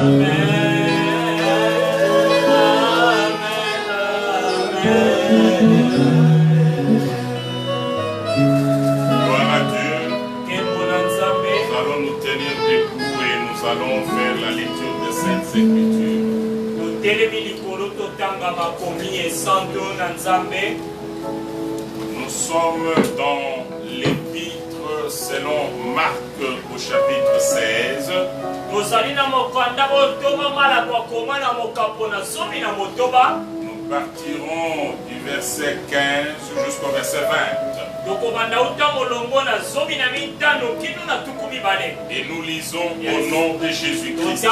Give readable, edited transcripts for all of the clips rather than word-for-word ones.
Gloire à Dieu. Nous allons nous tenir debout et nous allons faire la lecture des Saintes Écritures. Nous sommes dans l'épître selon Marc au chapitre 16. Nous partirons du verset 15 jusqu'au verset 20. Et nous lisons au nom de Jésus-Christ.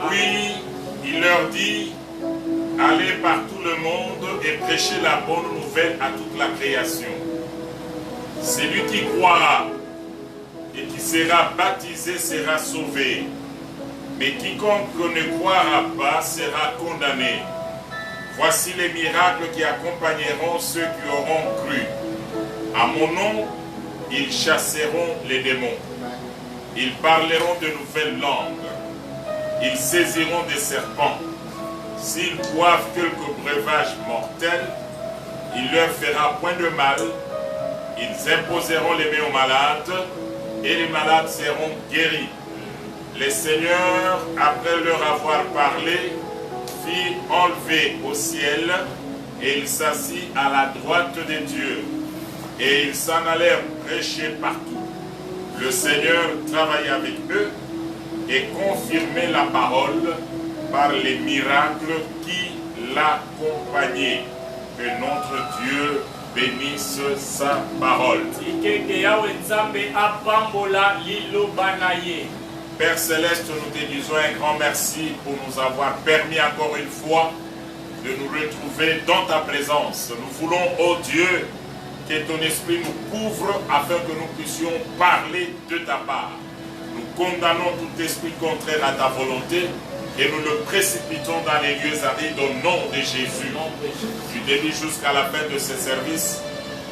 Puis il leur dit: allez par tout le monde et prêchez la bonne nouvelle à toute la création. Celui qui croira et qui sera baptisé sera sauvé, mais quiconque ne croira pas sera condamné. Voici les miracles qui accompagneront ceux qui auront cru. À mon nom, ils chasseront les démons. Ils parleront de nouvelles langues. Ils saisiront des serpents. S'ils boivent quelque breuvage mortel, il leur fera point de mal. Ils imposeront les mains aux malades, et les malades seront guéris. Les seigneurs, après leur avoir parlé, fit enlever au ciel, et ils s'assit à la droite de Dieu. Et ils s'en allèrent prêcher partout. Le Seigneur travaillait avec eux et confirmait la parole par les miracles qui l'accompagnaient. Que notre Dieu bénisse sa parole. Père Céleste, nous te disons un grand merci pour nous avoir permis encore une fois de nous retrouver dans ta présence. Nous voulons, ô Dieu, que ton esprit nous couvre afin que nous puissions parler de ta part. Nous condamnons tout esprit contraire à ta volonté et nous le précipitons dans les lieux arides au nom de Jésus. Tu bénis jusqu'à la fin de ce service.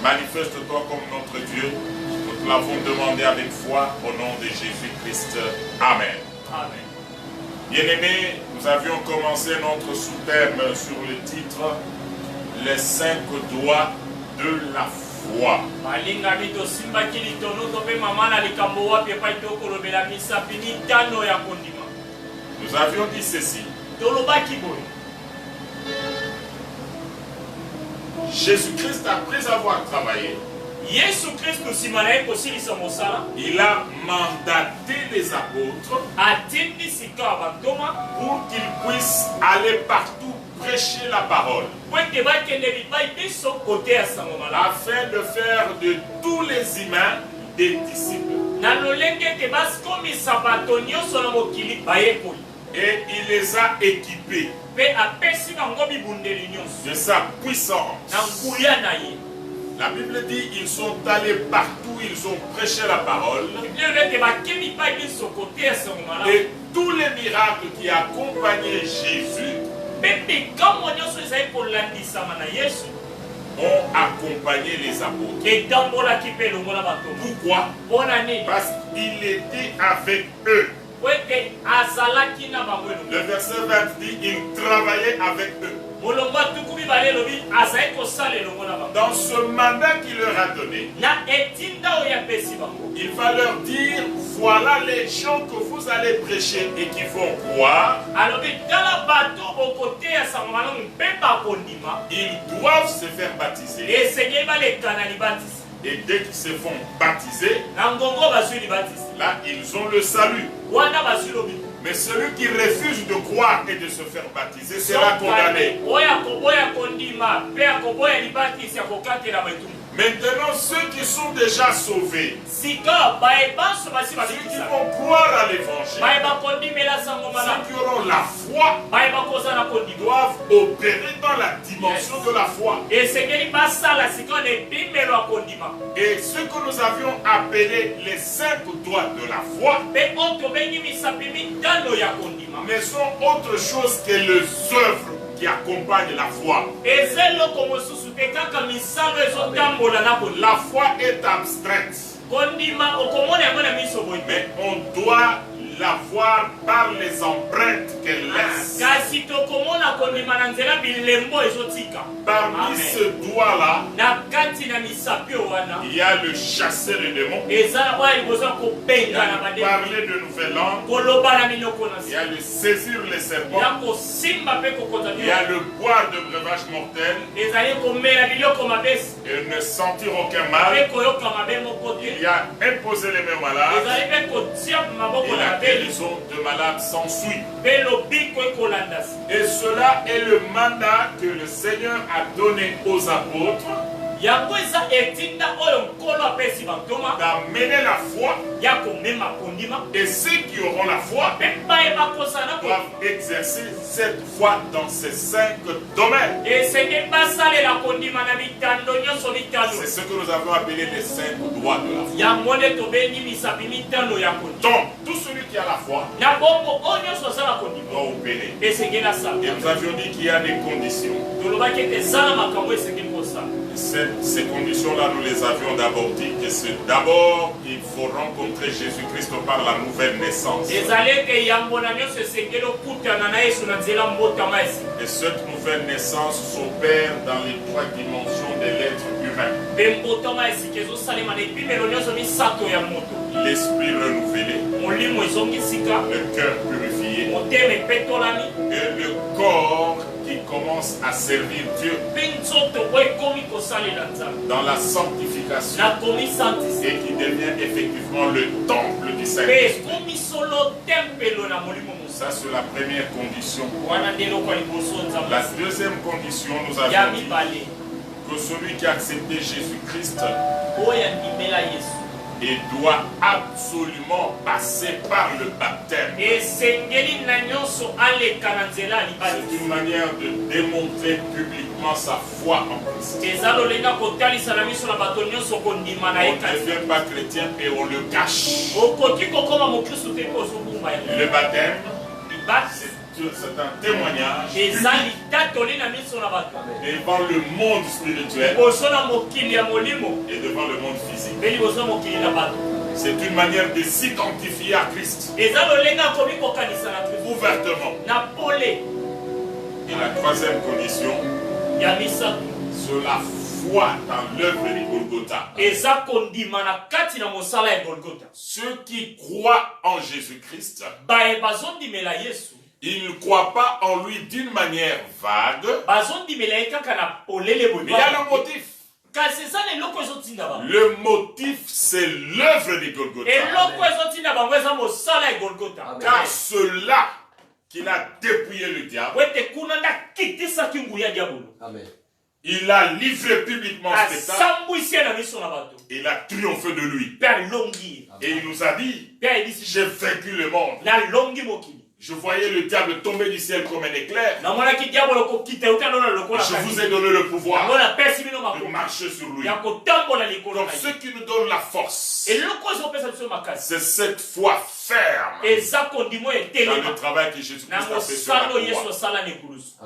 Manifeste-toi comme notre Dieu. Nous te l'avons demandé avec foi au nom de Jésus-Christ. Amen. Amen. Bien-aimés, nous avions commencé notre sous-thème sur le titre « Les 5 doigts de la foi ». Nous avions dit ceci. Jésus-Christ, après avoir travaillé, il a mandaté les apôtres pour qu'ils puissent aller partout prêcher la parole, afin de faire de tous les humains des disciples. Et il les a équipés de sa puissance. La Bible dit qu'ils sont allés partout, ils ont prêché la parole. Et tous les miracles qui accompagnaient Jésus ont accompagné les apôtres. Pourquoi? Parce qu'il était avec eux. Le verset 20 dit il travaillait avec eux. Dans ce mandat qu'il leur a donné, il va leur dire: voilà les gens que vous allez prêcher et qui vont croire. Ils doivent se faire baptiser. Et dès qu'ils se font baptiser, là ils ont le salut. Mais celui qui refuse de croire et de se faire baptiser sera condamné. Maintenant, ceux qui sont déjà sauvés, ceux qui vont croire à l'évangile, ceux qui auront la foi, doivent opérer dans la dimension de la foi. Et ce que nous avions appelé les 5 doigts de la foi ne sont autre chose que les œuvres qui accompagnent la foi. La foi est abstraite, mais on doit la voir par les empreintes qu'elle laisse. Parmi ce doigt-là, il y a le chasseur de démons. Il y a le parler de nouvelles langues. Il y a le saisir les serpents. Il y a le boire de breuvage mortel. Et ne sentir aucun mal. Il y a imposer les mains malades. Et la guérison de malades s'ensuit. Et cela est le mandat que le Seigneur a donné aux apôtres d'amener la foi, et ceux qui auront la foi doivent exercer cette foi dans ces 5 domaines. C'est ce que nous avons appelé les 5 doigts de la foi. Donc, tout celui qui a la foi doit opérer. Et nous avions dit qu'il y a des conditions. Ces conditions-là, nous les avions d'abord dit que c'est d'abord il faut rencontrer Jésus-Christ par la nouvelle naissance. Et cette nouvelle naissance s'opère dans les 3 dimensions de l'être humain. L'esprit renouvelé, le cœur purifié et le corps qui commence à servir Dieu dans la sanctification et qui devient effectivement le temple du Saint-Esprit. Ça, c'est la première condition. La deuxième condition, nous avons dit que celui qui a accepté Jésus-Christ et doit absolument passer par le baptême. C'est une manière de démontrer publiquement sa foi en Christ. On ne devient pas chrétien et on le cache. Le baptême, c'est un témoignage devant le monde spirituel et devant le monde physique. C'est une manière de s'identifier à Christ ouvertement. Et la troisième condition, c'est la foi dans l'œuvre de Golgotha. Ceux qui croient en Jésus-Christ, ils ne croient pas en lui d'une manière vague, mais il y a le motif. Le motif, c'est l'œuvre de Golgotha. Car cela qu'il a dépouillé le diable, amen. Il a livré publiquement ce spectacle. Il a triomphé de lui. Et il nous a dit, j'ai vaincu le monde. Je voyais le diable tomber du ciel comme un éclair. Je vous ai donné le pouvoir de marcher sur lui. Donc ce qui nous donne la force, c'est cette foi ferme dans le travail que Jésus-Christ a fait sur la croix.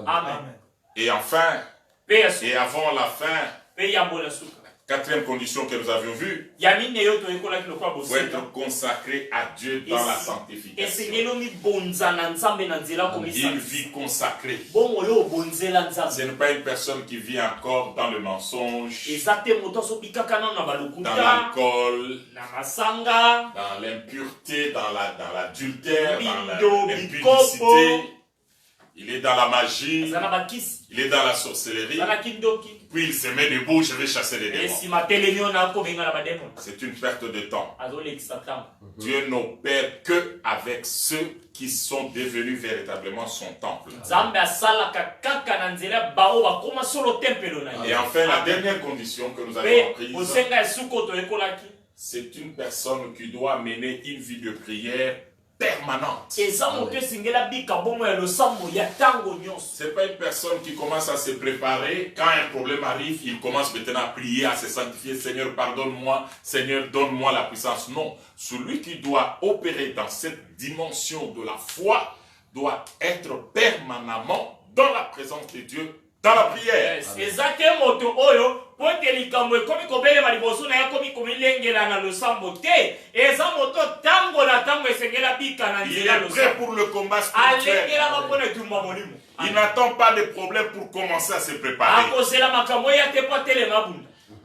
Amen. Et enfin, et avant la fin, quatrième condition que nous avions vue, faut être consacré à Dieu dans la sanctification. Il vit consacré. Ce n'est pas une personne qui vit encore dans le mensonge, dans l'alcool, dans l'impureté, dans l'adultère, dans l'impudicité. Il est dans la magie, il est dans la sorcellerie, puis il se met debout, je vais chasser les démons. C'est une perte de temps. Dieu n'opère que avec ceux qui sont devenus véritablement son temple. Et enfin, la dernière condition que nous avons apprise, c'est une personne qui doit mener une vie de prière permanente. C'est pas une personne qui commence à se préparer. Quand un problème arrive, il commence maintenant à prier, à se sanctifier. Seigneur, pardonne-moi. Seigneur, donne-moi la puissance. Non. Celui qui doit opérer dans cette dimension de la foi doit être permanemment dans la présence de Dieu dans la prière. Il est prêt pour le combat spirituel. Il n'attend pas de problème pour commencer à se préparer.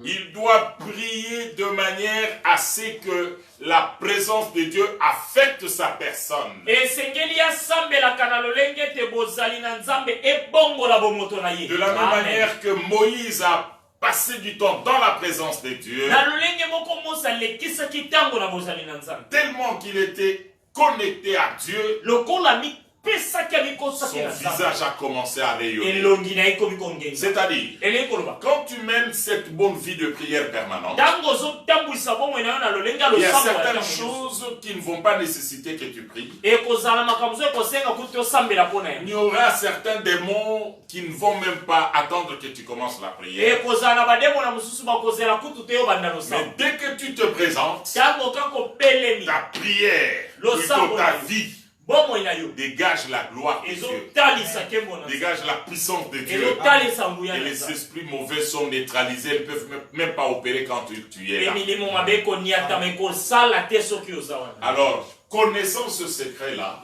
Il doit prier de manière à ce que la présence de Dieu affecte sa personne. De la même manière que Moïse a passé du temps dans la présence de Dieu, tellement qu'il était connecté à Dieu, son visage a commencé à rayonner. C'est-à-dire, quand tu mènes cette bonne vie de prière permanente, il y a certaines choses qui ne vont pas nécessiter que tu pries. Il y aura certains démons qui ne vont même pas attendre que tu commences la prière. Mais dès que tu te présentes, ta prière, plutôt ta vie, dégage la gloire de Dieu, dégage la puissance de Dieu, et les esprits mauvais sont neutralisés, ils ne peuvent même pas opérer quand tu es là. Alors, connaissant ce secret-là,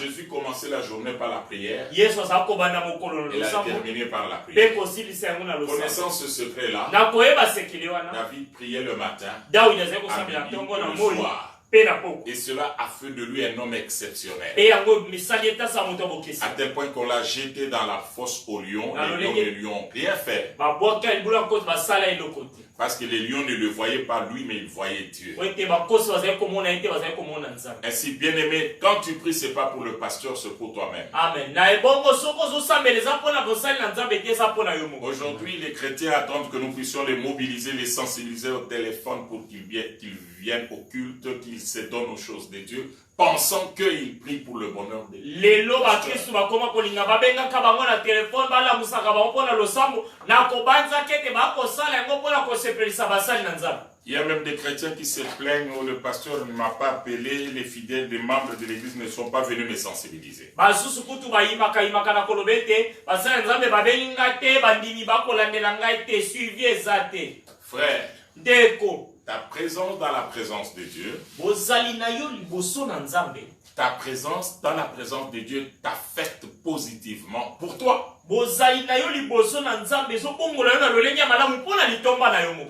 Jésus commençait la journée par la prière et l'a terminé par la prière. Connaissant ce secret-là, David priait le matin, à midi, le soir. Et cela a fait de lui un homme exceptionnel. À tel point qu'on l'a jeté dans la fosse aux lions. Les lions ne lui ont rien fait. Parce que les lions ne le voyaient pas lui, mais ils voyaient Dieu. Ainsi, bien aimé, quand tu pries, ce n'est pas pour le pasteur, c'est pour toi-même. Amen. Aujourd'hui, les chrétiens attendent que nous puissions les mobiliser, les sensibiliser au téléphone pour qu'ils viennent au culte, qu'ils se donnent aux choses de Dieu, pensant qu'ils prient pour le bonheur de Dieu. Il y a même des chrétiens qui se plaignent, oh, le pasteur ne m'a pas appelé, les fidèles, les membres de l'église ne sont pas venus me sensibiliser. Frère, ta présence dans la présence de Dieu, ta présence dans la présence de Dieu t'affecte positivement pour toi.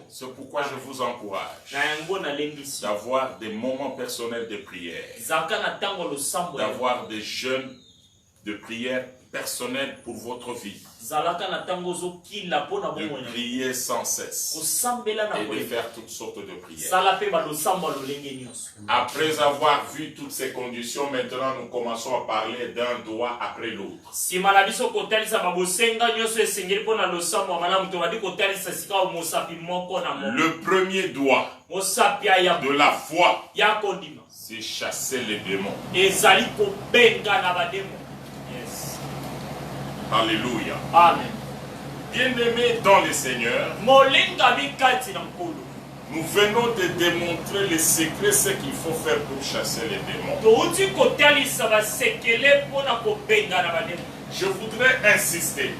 C'est pourquoi je vous encourage d'avoir des moments personnels de prière, d'avoir des jeûnes de prière personnels pour votre vie, de prier sans cesse et de faire toutes sortes de prières. Après avoir vu toutes ces conditions, maintenant nous commençons à parler d'un doigt après l'autre. Le premier doigt de la foi, c'est chasser les démons. Alléluia. Amen. Bien-aimés dans le Seigneur, nous venons de démontrer les secrets, ce qu'il faut faire pour chasser les démons. Je voudrais insister.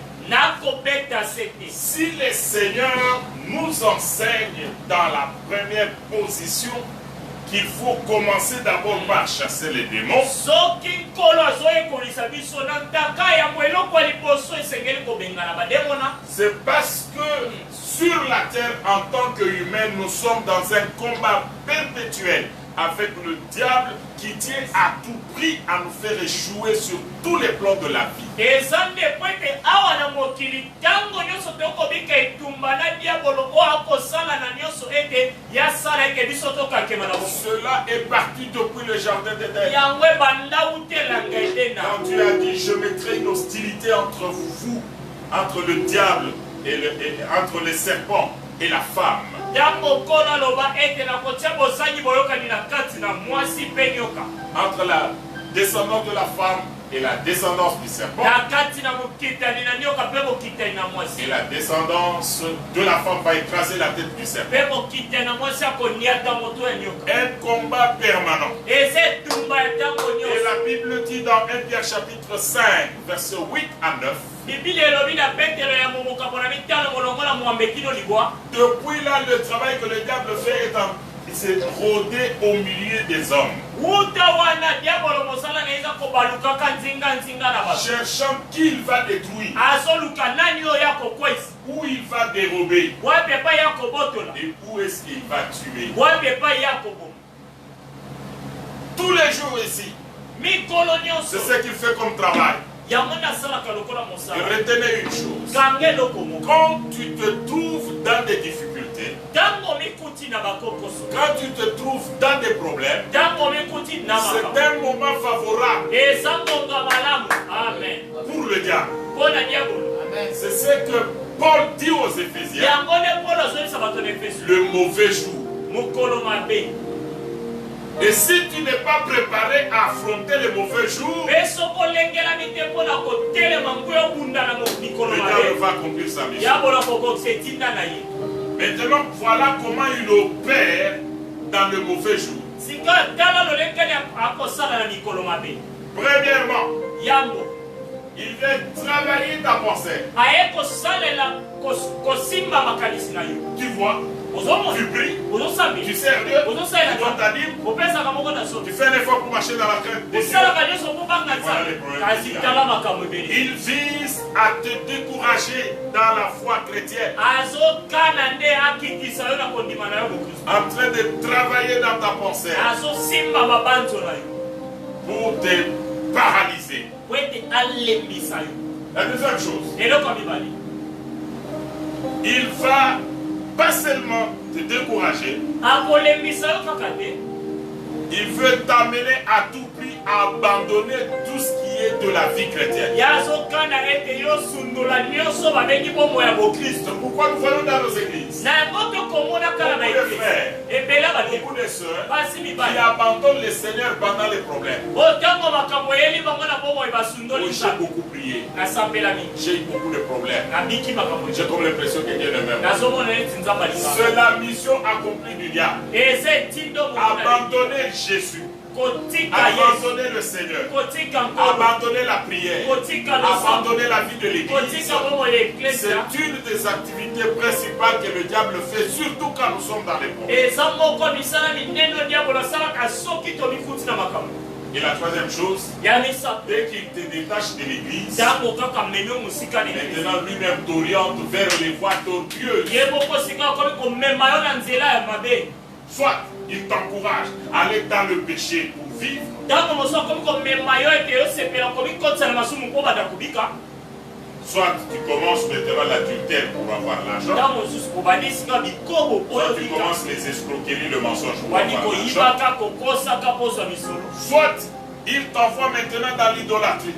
Si le Seigneur nous enseigne dans la première position qu'il faut commencer d'abord par chasser les démons, c'est parce que sur la terre, en tant qu'humains, nous sommes dans un combat perpétuel avec le diable qui tient à tout prix à nous faire échouer sur tous les plans de la vie. Cela est parti depuis le jardin d'Éden. Quand Dieu a dit, je mettrai une hostilité entre vous, entre le diable et entre les serpents et la femme. Entre la descendance de la femme et la descendance du serpent. Et la descendance de la femme va écraser la tête du serpent. Un combat permanent. Et la Bible dit dans 1 Pierre chapitre 5, versets 8 à 9. Depuis là, le travail que le diable fait il s'est rôdé au milieu des hommes. Cherchant qui il va détruire, où il va dérober, et où est-ce qu'il va tuer. Tous les jours ici, c'est ce qu'il fait comme travail. Et retenez une chose, quand tu te trouves dans des difficultés, quand tu te trouves dans des problèmes, c'est un moment favorable pour le diable. C'est ce que Paul dit aux Éphésiens, le mauvais jour. Et si tu n'es pas préparé à affronter les mauvais jours, le diable va accomplir sa mission. Maintenant, voilà comment il opère dans le mauvais jour. Premièrement, il vient travailler ta pensée. Tu vois, tu pries, tu sers Dieu, tu donnes ta dîme, tu fais un effort pour marcher dans la crainte de Dieu. Voilà les problèmes. Il vise à te décourager dans la foi chrétienne, en train de travailler dans ta pensée pour te paralyser. La deuxième chose, il va pas seulement te décourager, il veut t'amener à tout prix à abandonner tout ce qui est de la vie chrétienne. C'est pourquoi nous voyons dans nos églises beaucoup de frères, beaucoup de sœurs qui abandonnent le Seigneur pendant les problèmes. J'ai beaucoup prié, j'ai eu beaucoup de problèmes, j'ai comme l'impression que Dieu ne m'aime pas. C'est la mission accomplie du diable. Abandonner Jésus, abandonner le Seigneur, abandonner la prière, abandonner la vie de l'église. C'est une des activités principales que le diable fait, surtout quand nous sommes dans les problèmes. Et la troisième chose, dès qu'il te détache de l'église, maintenant lui-même t'oriente vers les voies tortueuses. Soit il t'encourage à aller dans le péché pour vivre, soit tu commences maintenant l'adultère pour avoir l'argent, soit tu commences les escroqueries, le mensonge pour avoir l'argent, soit il t'envoie maintenant dans l'idolâtrie.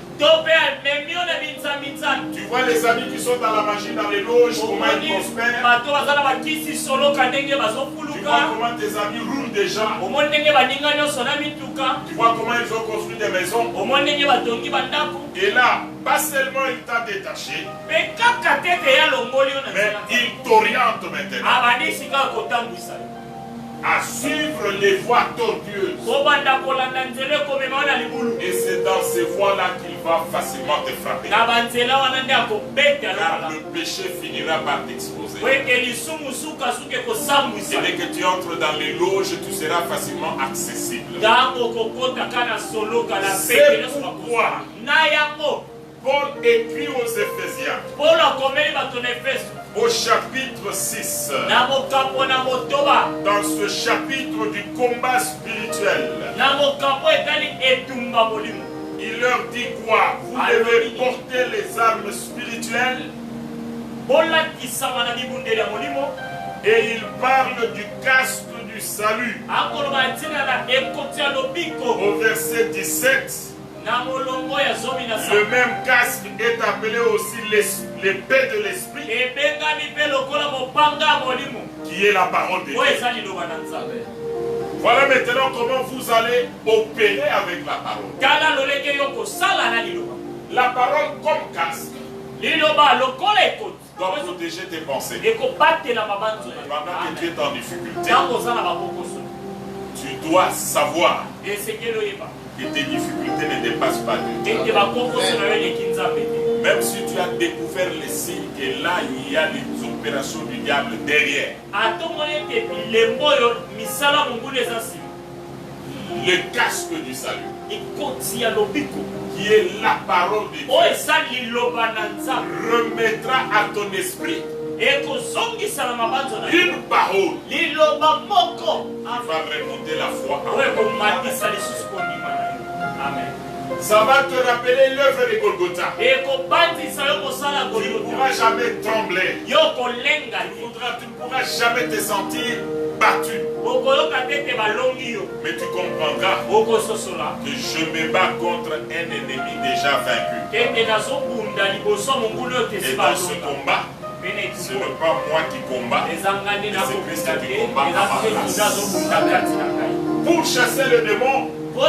Tu vois les amis qui sont dans la magie, dans les loges, comment ils prospèrent. Tu vois comment tes amis roulent déjà. Tu vois comment ils ont construit des maisons. Et là, pas seulement il t'a détaché, mais il t'oriente maintenant à suivre les voies tortueuses. Et c'est dans ces voies-là qu'il va facilement te frapper. Car le péché finira par t'exposer. Et dès que tu entres dans les loges, tu seras facilement accessible. C'est pourquoi Paul écrit aux Éphésiens, au chapitre 6, dans ce chapitre du combat spirituel, il leur dit quoi? Vous devez porter les armes spirituelles. Et il parle du casque du salut. Au verset 17, le même casque est appelé aussi l'épée de l'esprit, qui est la parole de Dieu. Voilà maintenant comment vous allez opérer avec la parole. La parole comme casque doit protéger tes pensées. Pendant que tu es en difficulté, tu dois savoir que tes difficultés ne dépassent pas Dieu. Amen. Même si tu as découvert les signes que là, il y a les opérations du diable derrière. Le casque du salut, qui est la parole de Dieu, remettra à ton esprit une parole qui va remonter la foi. Amen. Ça va te rappeler l'œuvre de Golgotha. Tu ne pourras jamais trembler. Tu ne pourras jamais te sentir battu. Mais tu comprendras que je me bats contre un ennemi déjà vaincu. Et dans ce combat, ce n'est pas moi qui combat, mais c'est Christ qui combat à ma place. Pour chasser le démon, il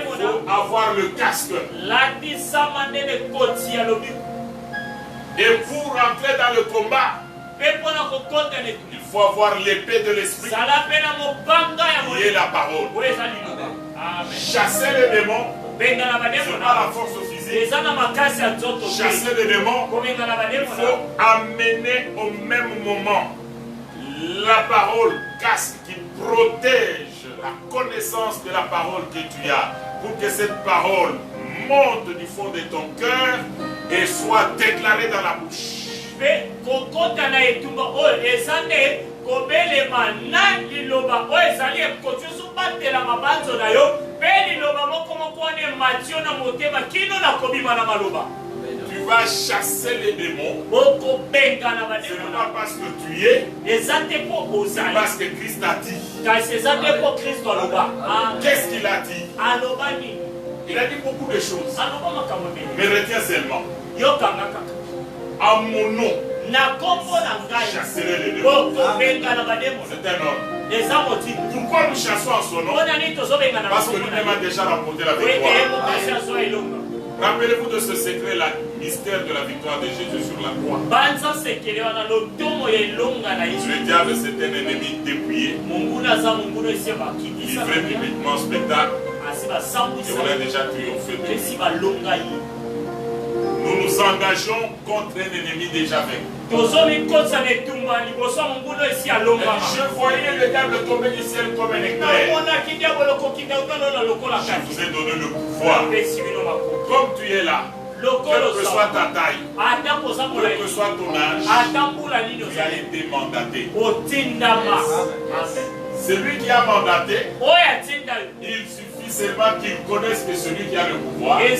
faut avoir le casque. Et pour rentrer dans le combat, il faut avoir l'épée de l'esprit, qui est la parole. Chasser le démon, ce n'est pas la force physique. Chasser le démon, il faut amener au même moment la parole, casque qui protège la connaissance de la parole que tu as, pour que cette parole monte du fond de ton cœur et soit déclarée dans la bouche. Tu vas chasser les démons. Ce n'est pas parce que tu es, c'est parce que Christ a dit. Qu'est-ce qu'il a dit? Il a dit beaucoup de choses. Mais retiens seulement. À mon nom, chasserai les démons. C'est un homme. Pourquoi nous chassons en son nom? Parce que lui-même a déjà remporté la victoire. Rappelez-vous de ce secret-là, mystère de la victoire de Jésus sur la croix. Le diable, c'est un ennemi dépouillé, livré publiquement en spectacle, et on a déjà triomphé de lui. Nous nous engageons contre un ennemi déjà vaincu. Je voyais le diable tomber du ciel comme un éclair. Je vous ai donné le pouvoir. Comme tu es là, quelle que soit ta taille, quel que soit ton âge, tu as été mandaté. Celui qui a mandaté, il suffit seulement qu'il connaisse que celui qui a le pouvoir et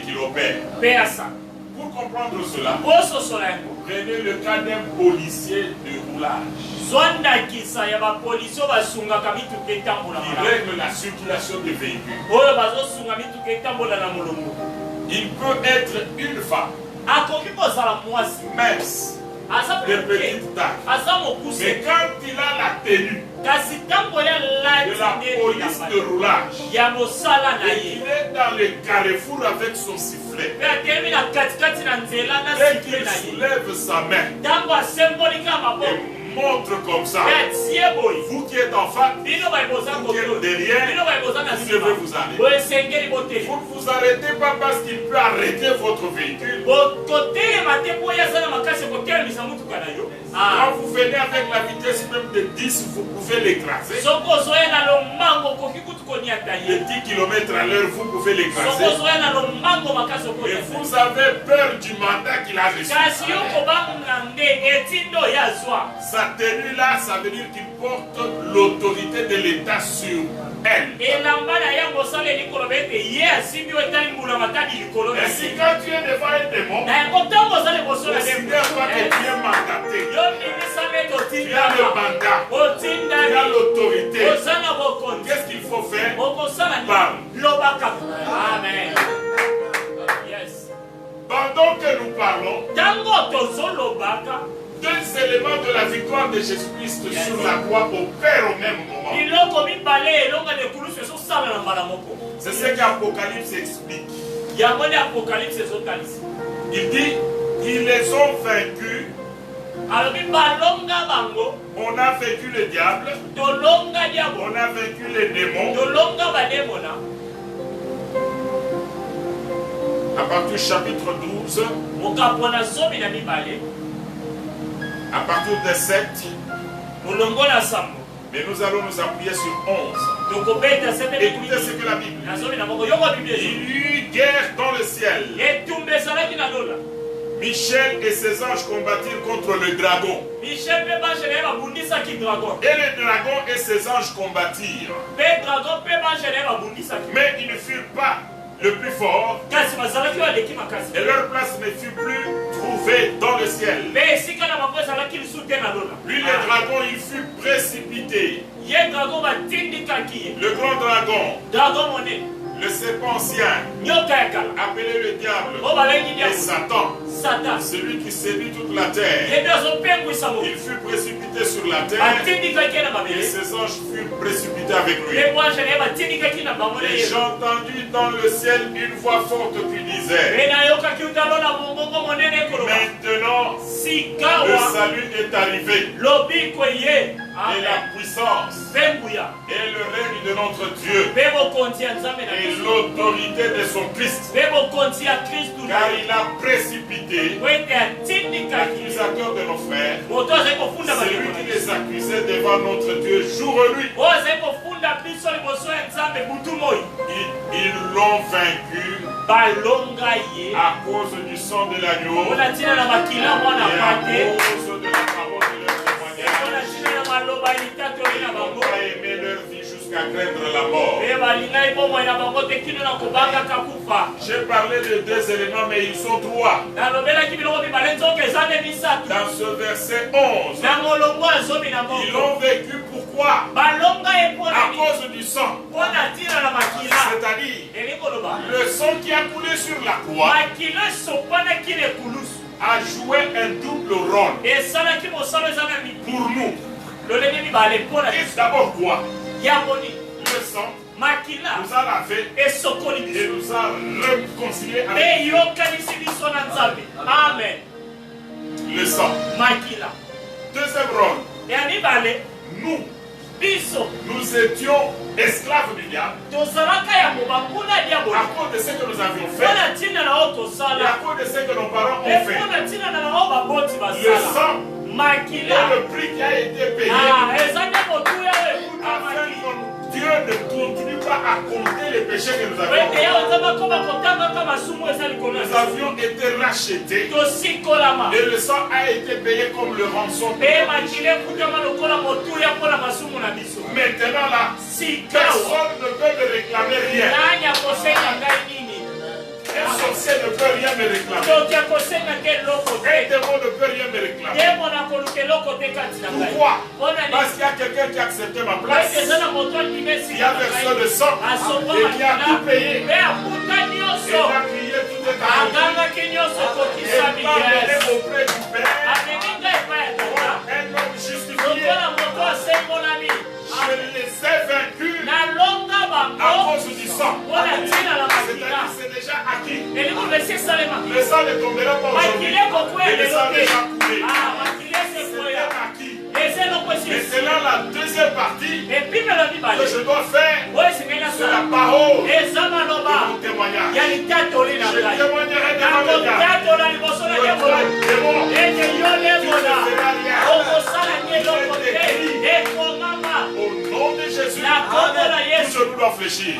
qu'il opère. Pour comprendre cela, prenez le cas d'un policier de roulage qui règle la circulation des véhicules. Il peut être une femme, mince, de petite taille, mais quand il a la tenue de la police de roulage et qu'il est dans le carrefour avec son sifflet et qu'il soulève sa main et montre comme ça, vous qui êtes en face, vous qui êtes derrière, il devez vous arrêter. Vous ne vous arrêtez pas parce qu'il peut arrêter votre véhicule. Quand vous venez avec la vitesse même de 10, vous pouvez l'écraser. De 10 km à l'heure, vous pouvez l'écraser. Et vous avez peur du mandat qu'il a reçu. Sa tenue là, ça veut dire qu'il porte l'autorité de l'État sur elle. Et si quand tu es devant un démon, considère-toi que tu es mandaté. Tu as le mandat, tu as l'autorité. Qu'est-ce qu'il faut faire? Parle. Amen. Pendant que nous parlons, deux éléments de la victoire de Jésus-Christ sur la croix opèrent au même moment. C'est ce qu'Apocalypse explique. Il dit, ils les ont vaincus On a vaincu le diable. On a vaincu les démons. À partir du chapitre 12, à partir des 7, mais nous allons nous appuyer sur 11. Écoutez ce que la Bible dit. Il y eut guerre dans le ciel. Michel et ses anges combattirent contre le dragon. Et le dragon et ses anges combattirent. Mais ils ne furent pas le plus fort. Et leur place ne fut plus trouvée dans le ciel. Lui, le dragon, il fut précipité. Le grand dragon, le serpent ancien, appelé le diable, et Satan, celui qui séduit toute la terre, il fut précipité sur la terre, et ses anges furent précipités avec lui. Et j'ai entendu dans le ciel une voix forte qui disait: maintenant, le salut est arrivé, et la puissance, et le règne de notre Dieu, et l'autorité de son Christ, car il a précipité l'accusateur de nos frères, celui qui les accusait devant notre Dieu jour et nuit. Ils l'ont vaincu à cause du sang de l'agneau et à cause de la parole de leur témoignage. Ils n'ont pas aimé leur vie jusqu'à craindre la mort. J'ai parlé de 2 éléments, mais ils sont 3. Dans ce verset 11, ils l'ont vécu pourquoi? À cause du sang. C'est-à-dire, le sang qui a coulé sur la croix a joué un double rôle pour nous. Et d'abord quoi? Le sang nous a lavé et nous a réconciliés avec Dieu. Amen. Le sang. Deuxième rôle. Nous étions esclaves du diable à cause de ce que nous avions fait et à cause de ce que nos parents ont fait. Le sang est le prix qui a été payé afin que Dieu ne continue pas à compter les péchés que nous avions fait. Nous avions été rachetés et le sang a été payé comme le rançon. Maintenant là, personne ne peut me réclamer rien. Un sorcier ne peut rien me réclamer. Un démon ne peut rien me réclamer. Pourquoi? Parce qu'il y a quelqu'un qui a accepté ma place. Il y a versé le sang et qui a tout payé. Et il a crié tout est accompli. Et il m'a mené auprès du Père. Un homme justifié. Je les ai vaincus à cause du sang. C'est-à-dire c'est déjà acquis. Le sang ne tombera pas aujourd'hui. Et le sang est déjà coulé. C'est acquis. Maintenant la deuxième partie que je dois faire, c'est la parole de mon témoignage. Je témoignerai devant le diable. Au nom de Jésus, tout genou doit fléchir.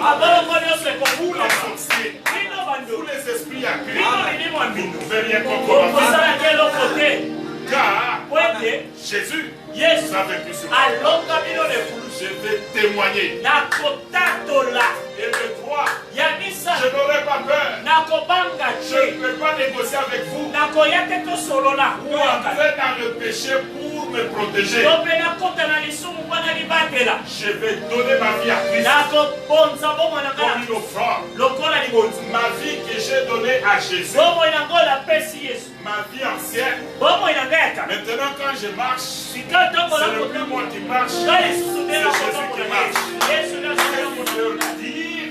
Tous les sorciers, tous les esprits accusés, vous ne pouvez rien contre ma vie. Car Jésus nous a vaincu sur la croix. Je vais témoigner. Et je crois, je n'aurai pas peur. Je ne peux pas négocier avec vous ou entrer dans le péché pour me protéger. Je vais donner ma vie à Christ comme une offrande. Ma vie que j'ai donnée à Jésus, ma vie ancienne. Maintenant quand je marche, ce n'est plus moi qui marche, c'est Jésus qui marche. Je veux leur dire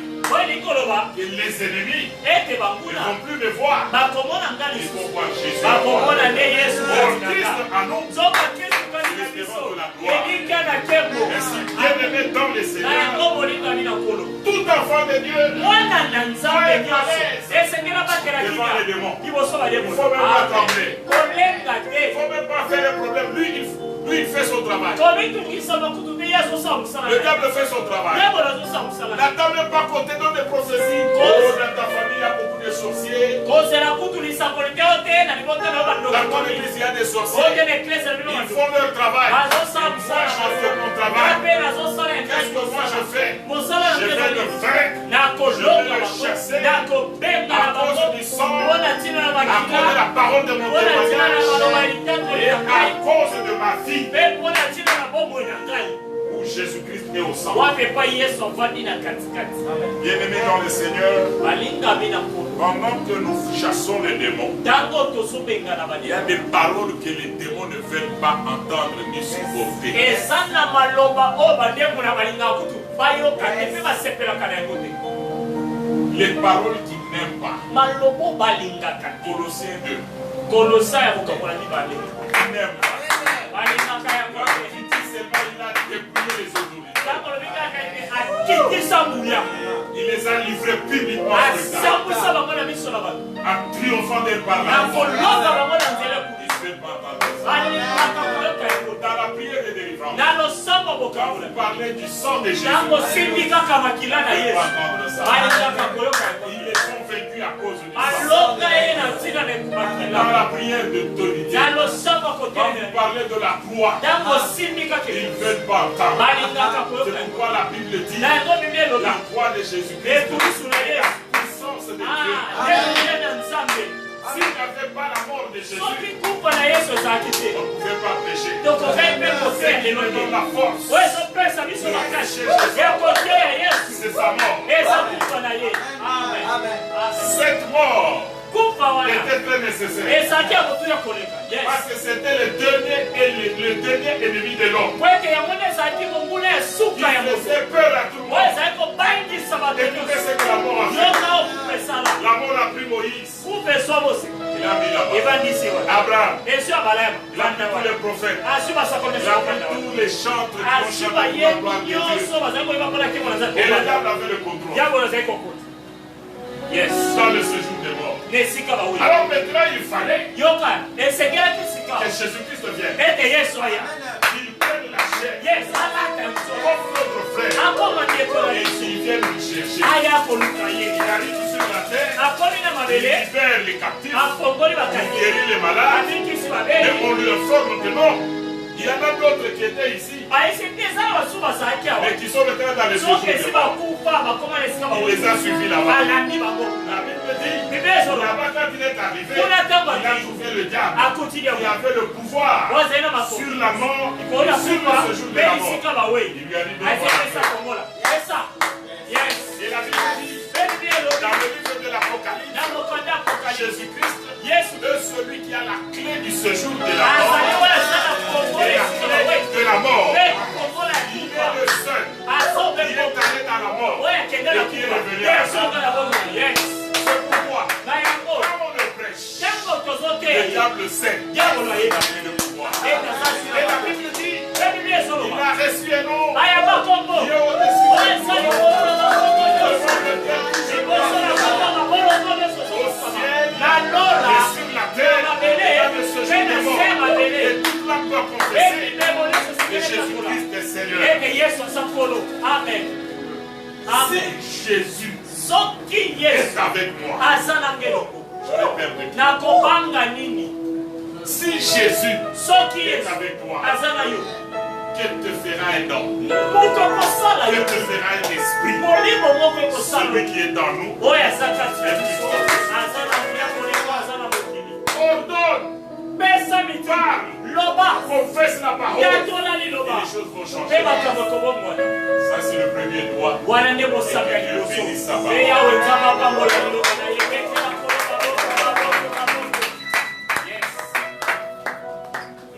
que les ennemis ete ne banguna vont plus me voir. bakomona nga Ils lisusu vont voir Jésus. bakomona nde yesu Pour Christ en nous, nzoka kristu kati na biso elika na nkembo ainsi bien-aimé dans le na Seigneur, yango bolingami na nkolo tout enfant de Dieu, mwana na nzambe nyonso esengela batela devant les kika démons. liboso Il faut même pas trembler. kolenga Il te ne faut même pas faire les problèmes. Lui, il fait son travail. tobitungisa makutu mpe yesu osala mosala Le diable fait son travail. yebo nazosala mosala N'attends même pas côté dans des prophéties. Oh, dans ta famille, il y a beaucoup de sorciers. kozela kutu lisakoli te ote na libota na yo Dans ton bandoko église, il y a des ote sorciers. na eklese na bino Ils bandoko font leur travail. bazosala Moi, mosala je fais mon nga travail. mpe nazosala Qu'est-ce que moi je fais? mosala na Je vais le mpe vaincre nakoloka Je vais le bango chasser nakobenga na à cause bango du sang, mpona ntina na à cause de makila la parole de mon mpona ntina na maloba témoignage litatoli et na ngai à cause de ma vie mpe mpona ntina na bomoi na ngai où Jésus-Christ est au sang. wapi epai yesu avandi na katikati Bien-aimés dans le Seigneur, balingami na nkolo pendant que nous chassons les démons, ntango tozobengana il y a balinga des paroles que les démons ne veulent pas entendre ni supporter. eza na maloba oyo bandeko na balingaka kutu bayoka te mpe basepelaka na yango te Les paroles qu'ils n'aiment pas. maloba oyo balingaka te Colossiens 2. kolosa ya kokabola mibale Ils n'aiment pas. balingaka yango Quand te il dit seulement, il a dépouillé les autorités. ntango lobi kaka ete akitisa nguya Il les a livrés publiquement sur le asambwisa table, bango na miso na bato en triomphant d'elle par na la foi. koloka bango na nzela kutu Ils ne veulent pas entendre ça. balingaka koyoka yango Dans la prière de délivrance, na losambo quand bokabola vous parlez du sang de Jésus, ntango simbi kaka makila na ils ne veulent yesu pas entendre ça. balingaka koyoka yango Ils les sont vaincus à cause du sang. alonga ye na ntina na ekumakila Dans la prière de Trinité, na losambo quand vous kotelema parlez de la croix, ntango simbi kaka ils ne veulent pas entendre. balingaka C'est koyoka yango pourquoi la Bible dit na yango biblia elobi la croix de Jésus-Christ, ekulusu na la yesu puissance de Dieu. ndelolia na nzambe S'il n'y avait pas la mort de Jésus, soki kufa na yesu ezalaki te on ne pouvait pas prêcher. tokokai mpe C'est koteya qui lelo me te donne la force, oyo ezopesa biso makasi ya koteya yesu c'est sa mort. eza kufa na ye amen Amen. Cette mort kufa wana était très nécessaire. ezalaki ya kotuya koleka yes Parce que c'était le dernier ennemi de l'homme. po ete yango nde ezalaki monguna ya Il suka ya moto faisait peur à tout le oyo monde. ezalaki kobangisa bato Écoutez ce que la mort a fait. yoka oyo kufa esala La mort a pris Moïse. kufa eswa bose Il a mis là-bas. evandisi wana Abraham. eswi ya balayama Il a mis tous les prophètes. aswi Il a basakomesa mis tous les chantres qui ont aswi chanté pour la bayebi gloire de Dieu. nyonso bazali koyeba mpona nkemo na Et nzambe le diable avait le contrôle yango nazali kokota yes dans le séjour des morts. na esika bawi Alors maintenant, il fallait yoka esengelaki sika que Jésus-Christ vienne. ete yesu aya Il prenne la chair yes alata biso comme notre frère. akoma ndeko na Et biso qu'il vienne nous chercher. aya koluka ye Il arrive sur la terre. akomi na Il mabele libère les captifs. afongoli Il bakangi guérit les malades. abikisi Et babeli on lui informe que non. Il y en a d'autres qui étaient ici. bayesi te eza na basu bazalaki awa Mais qui sont maintenant dans les séjours soki esi des morts. bakufa bakoma na esika Il les a suivis là-bas. balandi bango La Bible dit. bible ezoloba Là-bas, quand il est arrivé, Kuna ntango il a akei trouvé le diable. akutili Il yango avait le pouvoir wazali na makoko sur la mort, koya sur kufa le séjour de mpe la mort. esika bawei Il lui a dit de azepesa voir. kongola esa yes Et la Bible dit, mpe bible elobi dans le livre de l'Apocalypse, na mokanda apokalipsi Jésus-Christ yesu est celui qui a la clé du séjour de la azali mort oyo aza na kongola et la esika clé bawei de la mort. mpe kongola ya Il kufa est le seul. azobe Il est allé dans la mort. oyo akende na Et qui est kufa revenu mpe à la azoka na bongo yes C'est pourquoi, na yango quand on le prêche, ntango le tozoteya diable sait diabolo qu'il ayeba a le pouvoir. ete aza Et la Bible dit, mpe bible il ezoloba a reçu un nom ayamba kombo qui est au-dessus oyo de eza tout nom. likolo na kombo nyonso Au liboso na kombo mabolongo nyonso ciel na lola et sur la terre, mabele et dans le séjour mpe na des se morts. mabele Et toute l'âme doit mpe confesser milemo nyonso que sikelesakola Jésus-Christ est Seigneur. ete yesu aza nkolo amen amen Si Jésus soki yesu est avec moi, aza na ngelongo je vais perdre qui? nakobanga nini Si Jésus soki est yesu avec toi, aza na yo quel te fera un homme? moto akosala Quel yo te fera un esprit? molimo moko ekosala Celui qui est dans nous, oyo aza kati na biso aza na nguya koleko aza na mokili ordonne, pesa mitima loba confesse la parole, yatola et liloba les choses vont mpe changer. makambo ekobongwana Ça, c'est le premier droit. wana nde mosaka ya Et que Dieu liboso bénisse sa parole. mpe yawe nzambe apambola